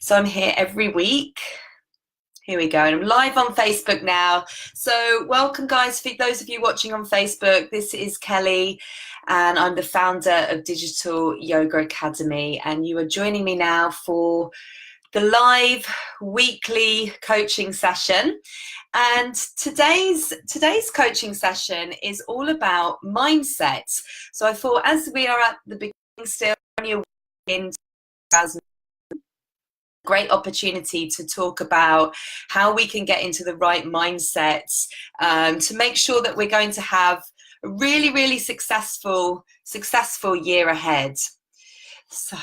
So I'm here every week. Here we go, and I'm live on Facebook now. So welcome, guys, for those of you watching on Facebook. This is Kelly, and I'm the founder of Digital Yoga Academy, and you are joining me now for the live weekly coaching session. And today's coaching session is all about mindset. So I thought, as we are at the beginning still, only a week in 2000, great opportunity to talk about how we can get into the right mindset to make sure that we're going to have a really successful year ahead. So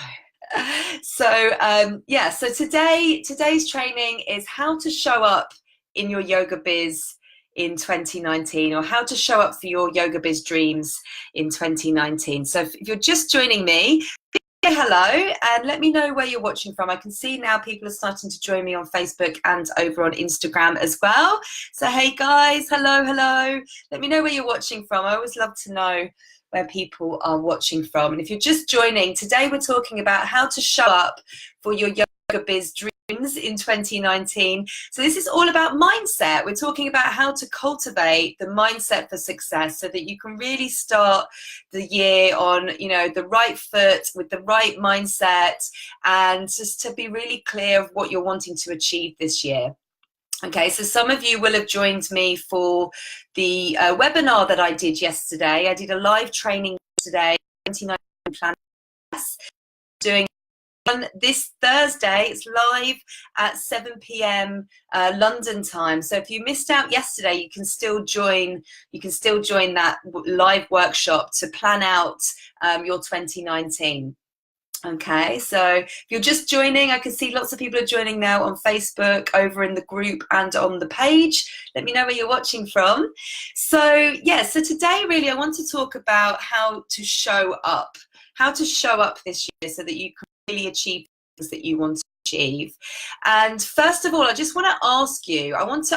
today's training is how to show up in your yoga biz in 2019, or how to show up for your yoga biz dreams in 2019. So if you're just joining me, say hello and let me know where you're watching from. I can see now people are starting to join me on Facebook and over on Instagram as well. So hey guys, hello. Let me know where you're watching from. I always love to know where people are watching from. And if you're just joining, today we're talking about how to show up for your yoga biz dreams in 2019. So this is all about mindset. We're talking about how to cultivate the mindset for success so that you can really start the year on, the right foot with the right mindset, and just to be really clear of what you're wanting to achieve this year. Okay, so some of you will have joined me for the webinar that I did yesterday. I did a live training today, 29 plan doing on this Thursday. It's live at 7 p.m. London time. So if you missed out yesterday, you can still join. You can still join that live workshop to plan out your 2019. Okay, so if you're just joining, I can see lots of people are joining now on Facebook, over in the group and on the page. Let me know where you're watching from. So so today really I want to talk about how to show up this year so that you can really achieve things that you want to achieve. And first of all, I just want to ask you, I want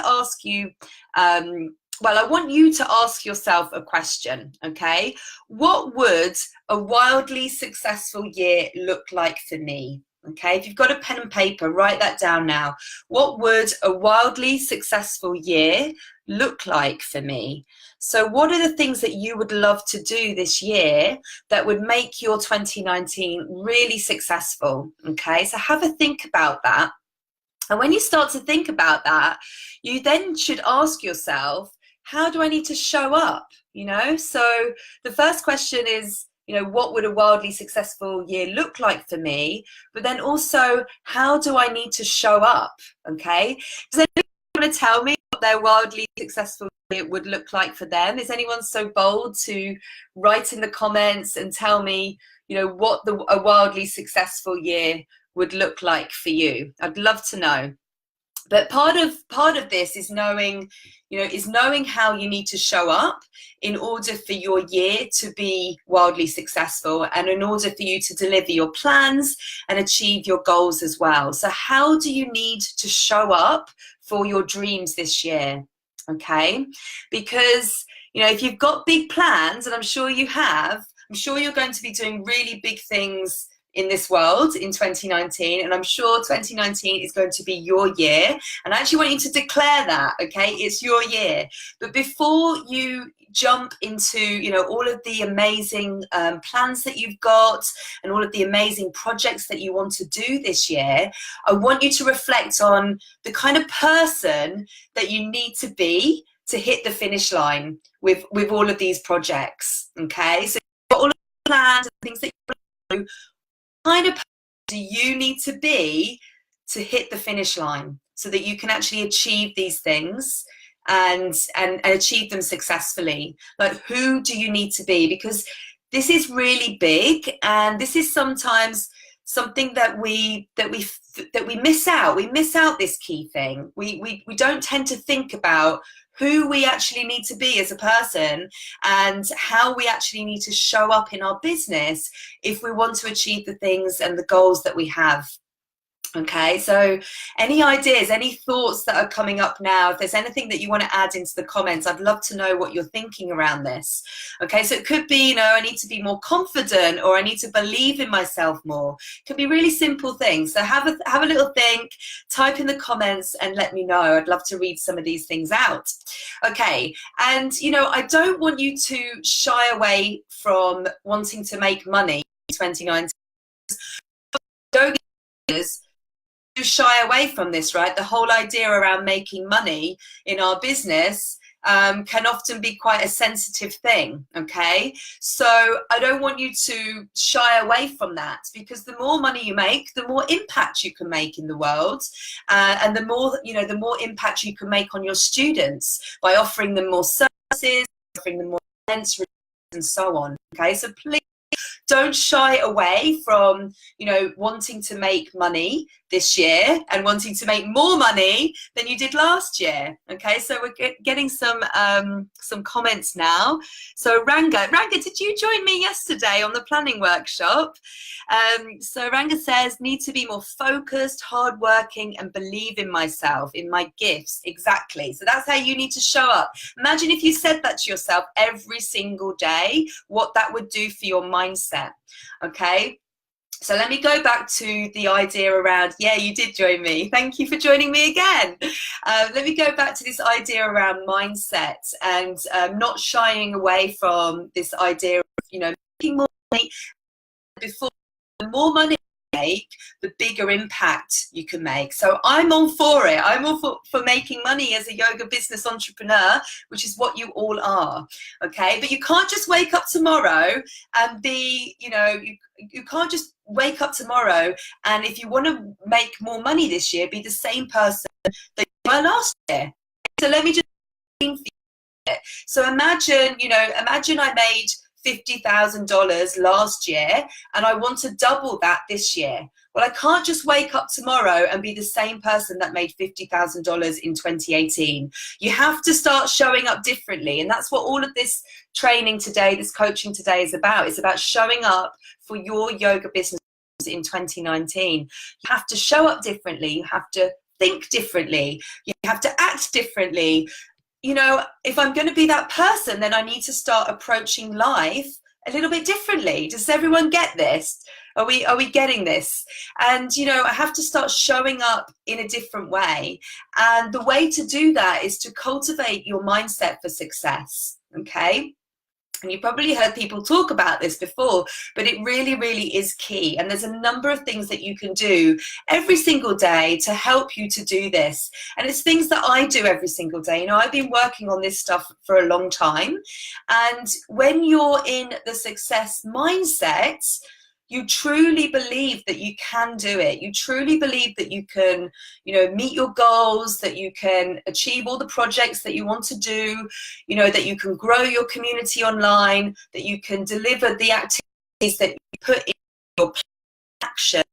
you to ask yourself a question, okay? What would a wildly successful year look like for me? Okay, if you've got a pen and paper, write that down now. What would a wildly successful year look like for me? So what are the things that you would love to do this year that would make your 2019 really successful? Okay, so have a think about that. And when you start to think about that, you then should ask yourself, how do I need to show up? So the first question is, what would a wildly successful year look like for me? But then also, how do I need to show up? Okay. Does anyone want to tell me what their wildly successful year would look like for them? Is anyone so bold to write in the comments and tell me, what a wildly successful year would look like for you? I'd love to know. But part of this is knowing how you need to show up in order for your year to be wildly successful, and in order for you to deliver your plans and achieve your goals as well. So how do you need to show up for your dreams this year? Okay, because if you've got big plans, and I'm sure you have, I'm sure you're going to be doing really big things in this world in 2019, and I'm sure 2019 is going to be your year, and I actually want you to declare that, okay? It's your year. But before you jump into all of the amazing plans that you've got and all of the amazing projects that you want to do this year, I want you to reflect on the kind of person that you need to be to hit the finish line with all of these projects. Okay, so you've got all of the plans and things that you want to do. Kind of person do you need to be to hit the finish line so that you can actually achieve these things and achieve them successessly? Like, who do you need to be? Because this is really big, and this is sometimes something that we miss out. We miss out this key thing. We don't tend to think about who we actually need to be as a person and how we actually need to show up in our business if we want to achieve the things and the goals that we have. Okay, so any ideas, any thoughts that are coming up now, if there's anything that you want to add into the comments, I'd love to know what you're thinking around this. Okay, so it could be, you know, I need to be more confident, or I need to believe in myself more. It could be really simple things. So have a little think, type in the comments and let me know. I'd love to read some of these things out. Okay, and you know, I don't want you to shy away from wanting to make money in 2019. Don't shy away from this, right? The whole idea around making money in our business can often be quite a sensitive thing, okay? So I don't want you to shy away from that, because the more money you make, the more impact you can make in the world, and the more, you know, the more impact you can make on your students by offering them more services, offering them more events, and so on, okay? So please don't shy away from, you know, wanting to make money this year and wanting to make more money than you did last year. Okay, so we're getting some comments now. So Ranga, did you join me yesterday on the planning workshop? So Ranga says, need to be more focused, hardworking, and believe in myself, in my gifts. Exactly. So that's how you need to show up. Imagine if you said that to yourself every single day, what that would do for your mindset. Okay. So let me go back to the idea around, yeah, you did join me. Thank you for joining me again. Let me go back to this idea around mindset and not shying away from this idea of, you know, making more money. Before, the more money you make, the bigger impact you can make. So I'm all for it. I'm all for making money as a yoga business entrepreneur, which is what you all are. Okay, but you can't just wake up tomorrow and be, you know, you can't just wake up tomorrow and, if you want to make more money this year, be the same person that you were last year. So let me just think for you. So imagine, you know, imagine I made $50,000 last year and I want to double that this year. Well, I can't just wake up tomorrow and be the same person that made $50,000 in 2018. You have to start showing up differently. And that's what all of this training today, this coaching today is about. It's about showing up for your yoga business in 2019. You have to show up differently. You have to think differently. You have to act differently. You know, if I'm going to be that person, then I need to start approaching life a little bit differently. Does everyone get this? Are we getting this? And, you know, I have to start showing up in a different way. And the way to do that is to cultivate your mindset for success. Okay. And you probably heard people talk about this before, but it really, really is key. And there's a number of things that you can do every single day to help you to do this. And it's things that I do every single day. You know, I've been working on this stuff for a long time. And when you're in the success mindset, you truly believe that you can do it. You truly believe that you can, you know, meet your goals, that you can achieve all the projects that you want to do, you know, that you can grow your community online, that you can deliver the activities that you put in your action,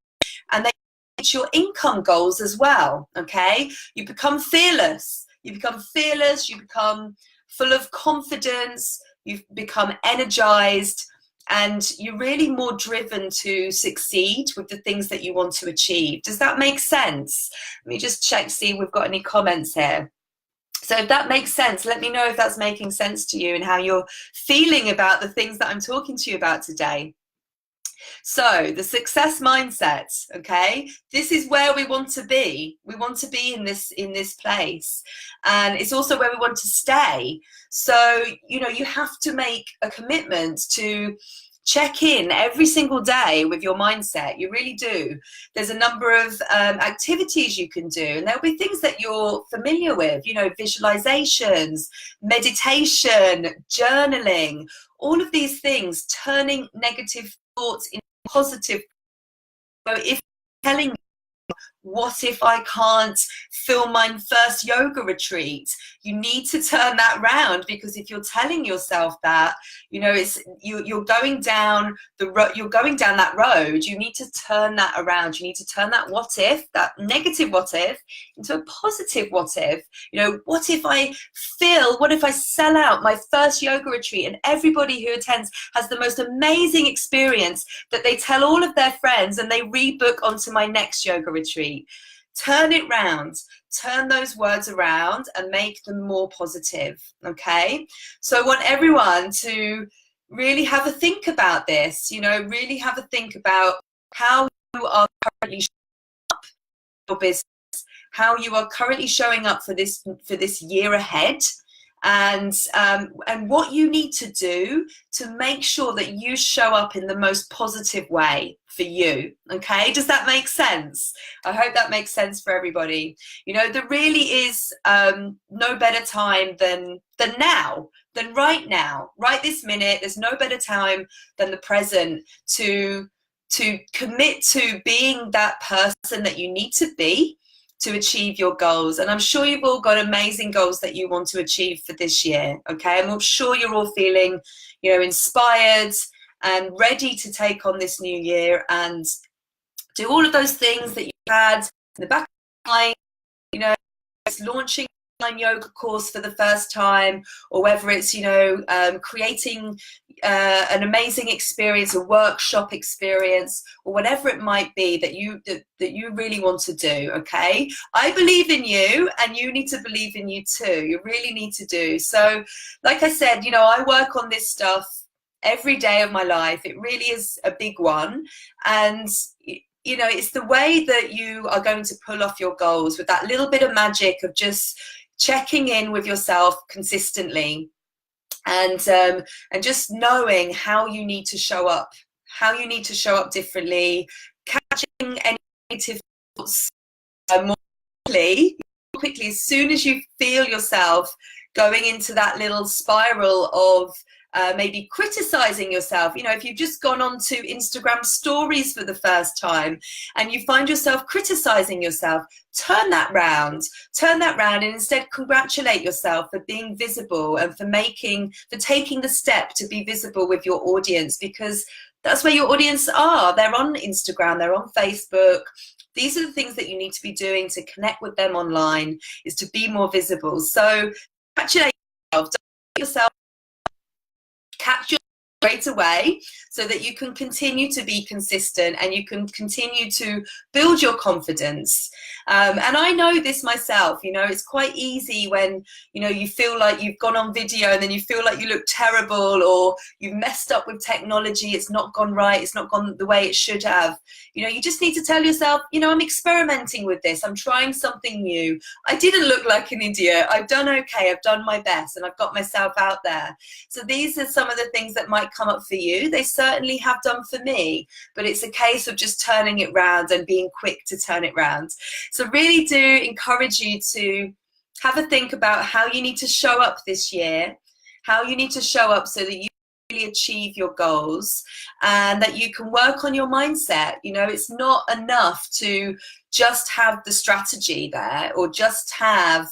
and that you reach your income goals as well, okay? You become fearless. You become fearless. You become full of confidence. You become energized. And you're really more driven to succeed with the things that you want to achieve. Does that make sense? Let me just check, see if we've got any comments here. So if that makes sense, let me know if that's making sense to you and how you're feeling about the things that I'm talking to you about today. So the success mindset, okay, this is where we want to be. We want to be in this place, and it's also where we want to stay. So, you know, you have to make a commitment to check in every single day with your mindset. You really do. There's a number of activities you can do, and there'll be things that you're familiar with, you know, visualizations, meditation, journaling, all of these things, turning negative thoughts into positive. So if you're telling me, what if I can't film my first yoga retreat? You need to turn that round, because if you're telling yourself that, you know, it's you're going down you're going down that road. You need to turn that around. You need to turn that what if, that negative what if, into a positive what if. You know, what if I sell out my first yoga retreat and everybody who attends has the most amazing experience that they tell all of their friends and they rebook onto my next yoga retreat? sheet. Turn it round, turn those words around and make them more positive, okay? So I want everyone to really have a think about this, you know, really have a think about how you are currently showing up for your business, how you are currently showing up for this year ahead, and what you need to do to make sure that you show up in the most positive way for you, okay? Does that make sense? I hope that makes sense for everybody. You know, there really is no better time than now, than right now, right this minute. There's no better time than the present to commit to being that person that you need to be to achieve your goals. And I'm sure you've all got amazing goals that you want to achieve for this year, okay? And I'm sure you're all feeling, you know, inspired and ready to take on this new year and do all of those things that you had in the back of your mind, you know, it's launching an online yoga course for the first time, or whether it's, you know, creating an amazing experience, a workshop experience, or whatever it might be that you really want to do, okay? I believe in you, and you need to believe in you too. You really need to do. So, like I said, you know, I work on this stuff every day of my life. It really is a big one. And you know, it's the way that you are going to pull off your goals with that little bit of magic of just checking in with yourself consistently, and just knowing how you need to show up, differently, catching any negative thoughts more quickly as soon as you feel yourself going into that little spiral of maybe criticizing yourself. You know, if you've just gone on to Instagram stories for the first time and you find yourself criticizing yourself, turn that round and instead congratulate yourself for being visible and for taking the step to be visible with your audience, because that's where your audience are. They're on Instagram, they're on Facebook. These are the things that you need to be doing to connect with them online, is to be more visible. So congratulate yourself, don't yourself, catch your straight away, so that you can continue to be consistent and you can continue to build your confidence. And I know this myself, you know, it's quite easy when, you know, you feel like you've gone on video and then you feel like you look terrible, or you've messed up with technology, it's not gone right, it's not gone the way it should have. You know, you just need to tell yourself, you know, I'm experimenting with this, I'm trying something new. I didn't look like an idiot, I've done okay, I've done my best, and I've got myself out there. So these are some of the things that might come up for you. They certainly have done for me, but it's a case of just turning it round and being quick to turn it round. So really do encourage you to have a think about how you need to show up this year, how you need to show up so that you really achieve your goals, and that you can work on your mindset. You know, it's not enough to just have the strategy there, or just have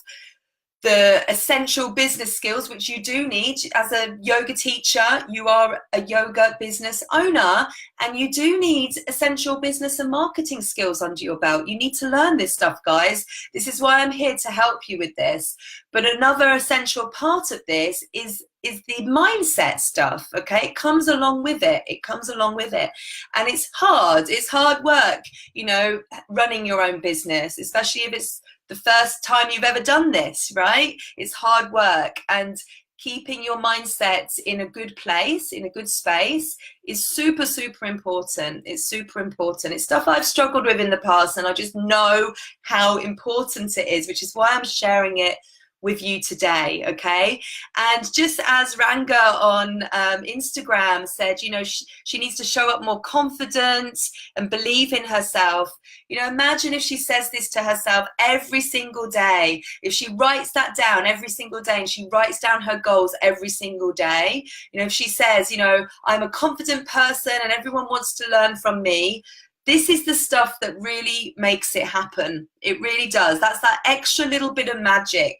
the essential business skills, which you do need. As a yoga teacher, you are a yoga business owner, and you do need essential business and marketing skills under your belt. You need to learn this stuff, guys. This is why I'm here to help you with this. But another essential part of this is the mindset stuff, okay? It comes along with it. It comes along with it. And it's hard. It's hard work, you know, running your own business, especially if it's the first time you've ever done this, right? It's hard work, and keeping your mindset in a good place, in a good space, is super, super important. It's super important. It's stuff I've struggled with in the past, and I just know how important it is, which is why I'm sharing it with you today, okay? And just as Ranga on Instagram said, you know, she needs to show up more confident and believe in herself. You know, imagine if she says this to herself every single day. If she writes that down every single day, and she writes down her goals every single day, you know, if she says, you know, I'm a confident person and everyone wants to learn from me, this is the stuff that really makes it happen. It really does. That's that extra little bit of magic.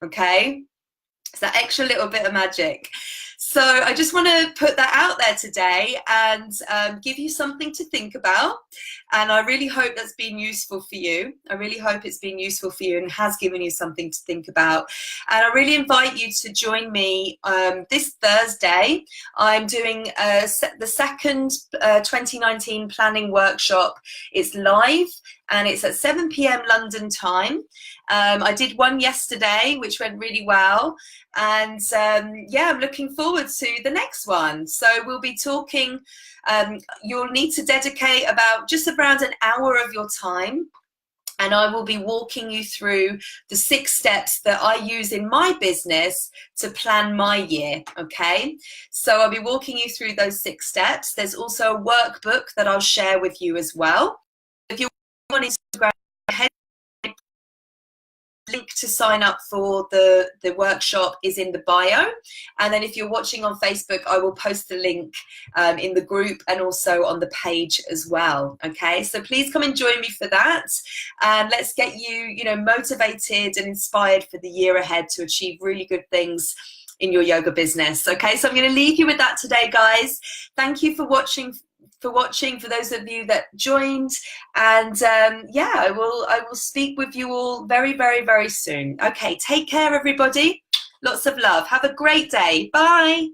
Okay, it's that extra little bit of magic. So I just want to put that out there today and give you something to think about. And I really hope that's been useful for you. I really hope it's been useful for you and has given you something to think about. And I really invite you to join me this Thursday. I'm doing the second 2019 planning workshop. It's live and it's at 7 p.m. London time. I did one yesterday, which went really well. And yeah, I'm looking forward to the next one. So we'll be talking, you'll need to dedicate just around an hour of your time. And I will be walking you through the 6 steps that I use in my business to plan my year, okay? So I'll be walking you through those 6 steps. There's also a workbook that I'll share with you as well. If you're on Instagram, link to sign up for the workshop is in the bio, and then if you're watching on Facebook, I will post the link in the group and also on the page as well. Okay, so please come and join me for that, and let's get you motivated and inspired for the year ahead to achieve really good things in your yoga business. Okay, so I'm going to leave you with that today, guys. Thank you for watching, for those of you that joined, and yeah, I will speak with you all very, very, very soon. Okay, take care, everybody. Lots of love. Have a great day. Bye.